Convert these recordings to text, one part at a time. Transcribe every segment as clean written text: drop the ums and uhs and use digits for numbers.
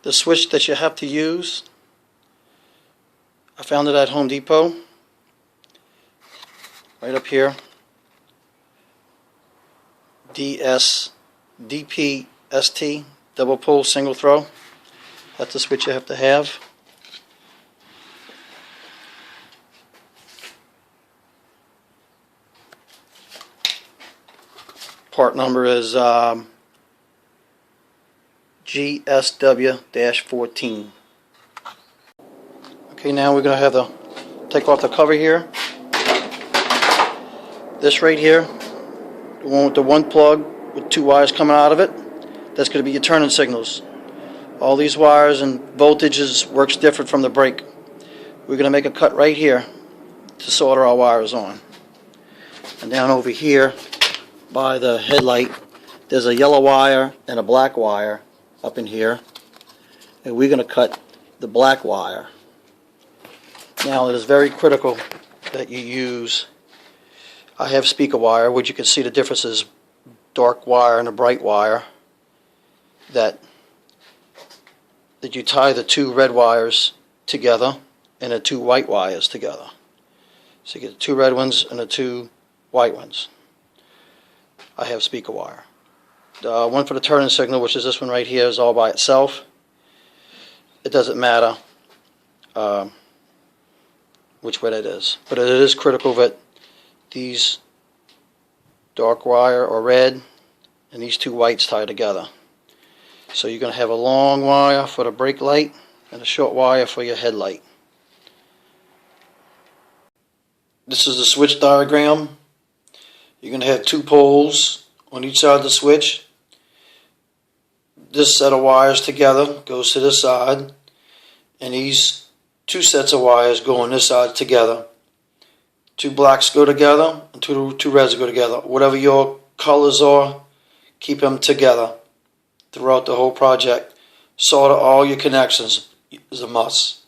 The switch that you have to use, I found it at Home Depot, right up here. DPST, double pull, single throw. That's the switch you have to have. Part number is GSW-14. Okay, now we're going to have to take off the cover here. This right here, the one with the one plug with two wires coming out of it, that's going to be your turning signals. All these wires and voltages works different from the brake. We're going to make a cut right here to solder our wires on. And down over here by the headlight, there's a yellow wire and a black wire up in here, and we're going to cut the black wire. Now it is very critical that you use, I have speaker wire, which you can see the difference is dark wire and a bright wire, that you tie the two red wires together and the two white wires together. So you get the two red ones and the two white ones. I have speaker wire. The one for the turning signal, which is this one right here, is all by itself. It doesn't matter which way that is, but it is critical that these dark wire or red and these two whites tie together. So you're going to have a long wire for the brake light and a short wire for your headlight. This is the switch diagram. You're going to have two poles on each side of the switch. This set of wires together goes to this side, and these two sets of wires go on this side together. Two blacks go together and two reds go together. Whatever your colors are, keep them together throughout the whole project. Solder all your connections is a must.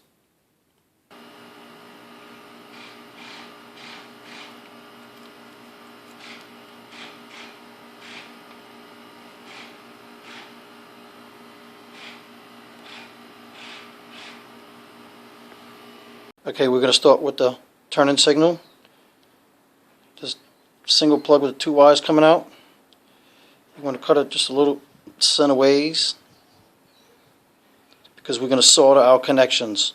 Okay, we're going to start with the turning signal. Just single plug with the two wires coming out. You want to cut it just a little center ways because we're going to solder our connections.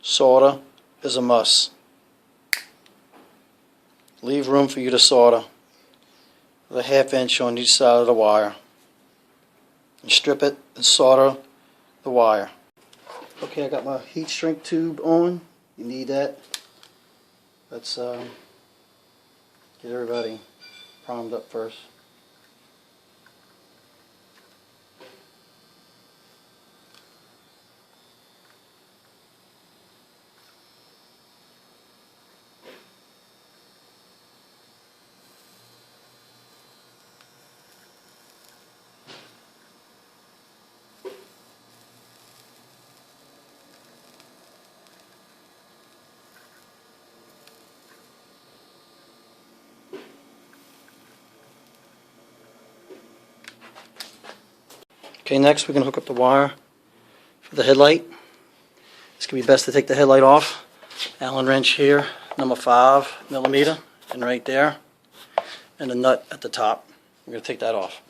Solder is a must. Leave room for you to solder with a 1/2 inch on each side of the wire. And strip it and solder the wire. Okay, I got my heat shrink tube on. You need that. Let's get everybody primed up first. Okay, next we're going to hook up the wire for the headlight. It's going to be best to take the headlight off. Allen wrench here, number 5mm, and right there, and the nut at the top. We're going to take that off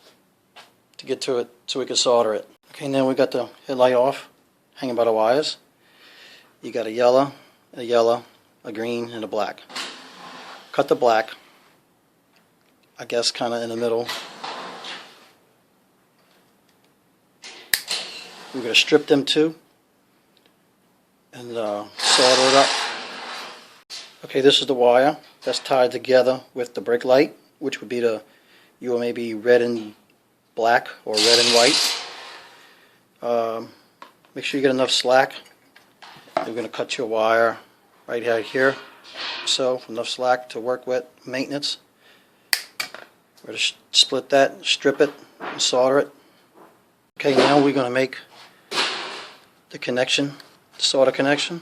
to get to it so we can solder it. Okay, now we got the headlight off, hanging by the wires. You got a yellow, a green, and a black. Cut the black, I guess kind of in the middle. We're going to strip them too and solder it up. Okay, this is the wire that's tied together with the brake light, which would be your maybe red and black or red and white. Make sure you get enough slack. You're going to cut your wire right out here, so enough slack to work with maintenance. We're going to split that, strip it, and solder it. Okay, now we're going to make the connection, the solder connection.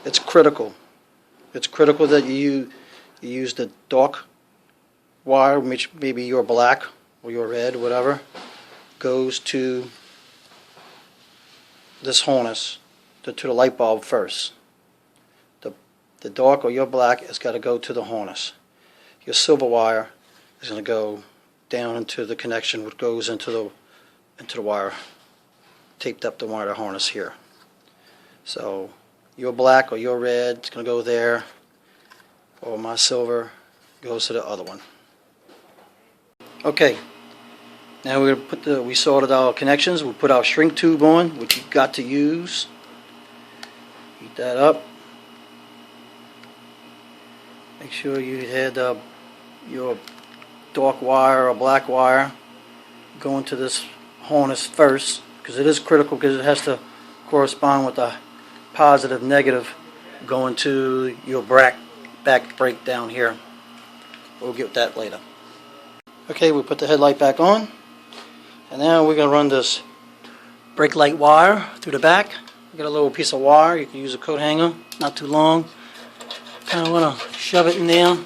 It's critical. It's critical that you use the dark wire, which maybe your black or your red, whatever, goes to this harness to the light bulb first. The dark or your black has got to go to the harness. Your silver wire is going to go down into the connection which goes into the wire, taped up the wire harness here. So your black or your red is going to go there, or my silver goes to the other one. Okay, now we're going to put we sorted our connections. We'll put our shrink tube on, which you've got to use. Heat that up. Make sure you had your dark wire or black wire go into this harness first, because it is critical, because it has to correspond with the positive negative going to your back brake down here. We'll get that later. Okay, we put the headlight back on, and now we're going to run this brake light wire through the back. We got a little piece of wire. You can use a coat hanger, not too long. Kind of want to shove it in there.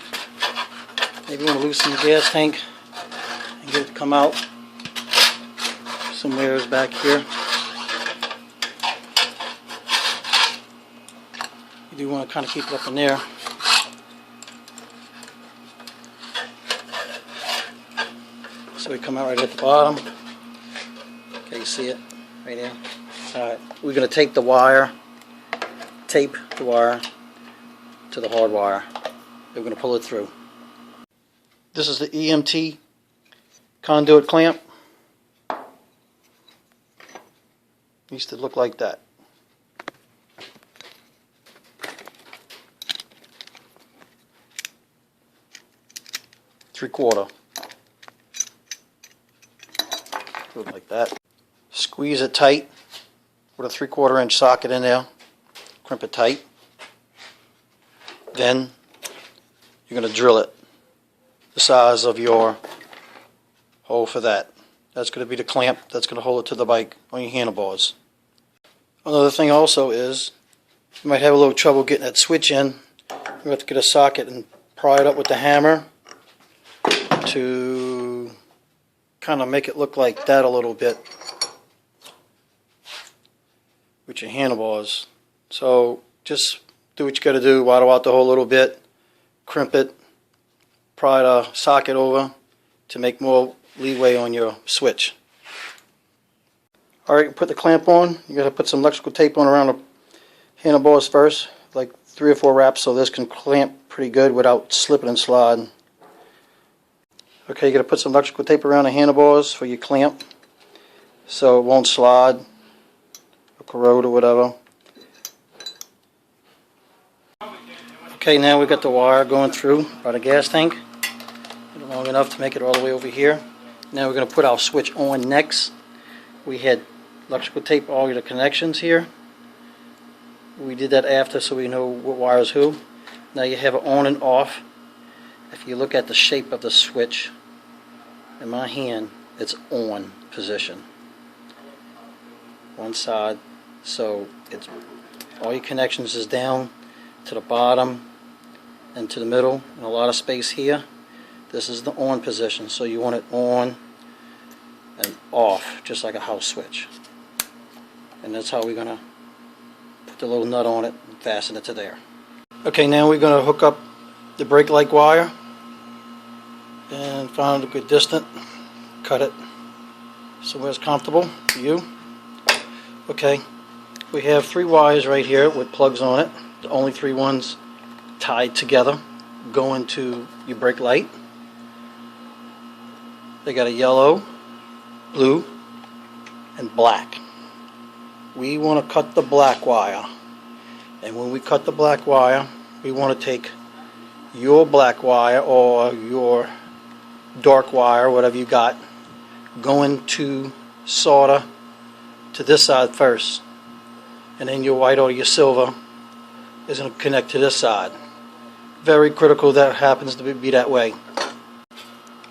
Maybe want to loosen the gas tank and get it to come out. Somewhere is back here. You do want to kind of keep it up in there. So we come out right at the bottom. Okay, you see it right there. Alright, we're going to tape the wire to the hard wire. We're going to pull it through. This is the EMT conduit clamp. Needs to look like that. Three-quarter. Look like that. Squeeze it tight with a 3/4 inch socket in there. Crimp it tight. Then you're going to drill it the size of your hole for that. That's going to be the clamp that's going to hold it to the bike on your handlebars. Another thing also is you might have a little trouble getting that switch in. You have to get a socket and pry it up with the hammer to kind of make it look like that a little bit with your handlebars. So just do what you got to do, widen out the hole a little bit, crimp it, pry the socket over to make more leeway on your switch. Alright, put the clamp on. You got to put some electrical tape on around the handlebars first, like 3 or 4 wraps, so this can clamp pretty good without slipping and sliding. Okay, you got to put some electrical tape around the handlebars for your clamp so it won't slide or corrode or whatever. Okay, now we've got the wire going through by the gas tank. Long enough to make it all the way over here. Now we're going to put our switch on next. We had electrical tape all the connections here. We did that after so we know what wire is who. Now you have it on and off. If you look at the shape of the switch in my hand, it's on position. One side, so it's all your connections is down to the bottom and to the middle, and a lot of space here. This is the on position, so you want it on and off, just like a house switch. And that's how we're going to put the little nut on it and fasten it to there. Okay, now we're going to hook up the brake light wire and find a good distance. Cut it somewhere it's comfortable for you. Okay, we have 3 wires right here with plugs on it. The only 3 ones tied together go into your brake light. They got a yellow, blue, and black. We want to cut the black wire. And when we cut the black wire, we want to take your black wire or your dark wire, whatever you got, going to solder to this side first. And then your white or your silver is going to connect to this side. Very critical that happens to be that way.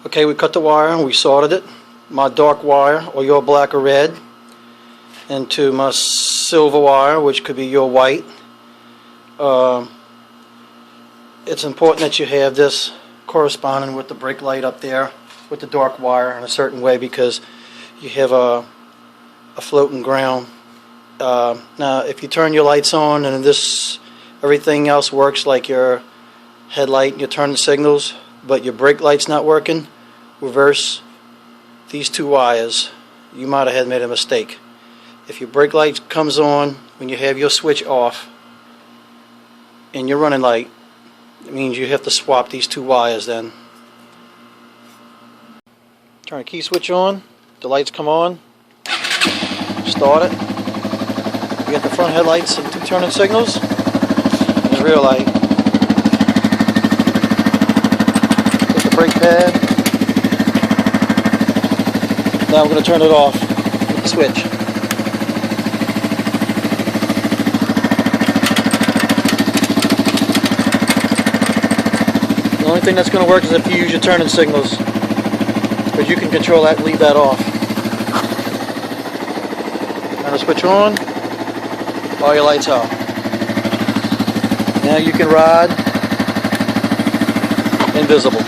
Okay, we cut the wire and we soldered it. My dark wire, or your black or red, into my silver wire, which could be your white. It's important that you have this corresponding with the brake light up there with the dark wire in a certain way, because you have a floating ground Now, if you turn your lights on and everything else works like your headlight and your turning signals, but your brake light's not working, reverse these 2 wires. You might have made a mistake. If your brake light comes on when you have your switch off in your running light, it means you have to swap these 2 wires then. Turn the key switch on, the lights come on, start it. You got the front headlights and 2 turning signals, and the rear light. Hit the brake pad. Now we're going to turn it off with the switch. The only thing that's going to work is if you use your turning signals, but you can control that and leave that off. Turn the switch on, all your lights out. Now you can ride invisible.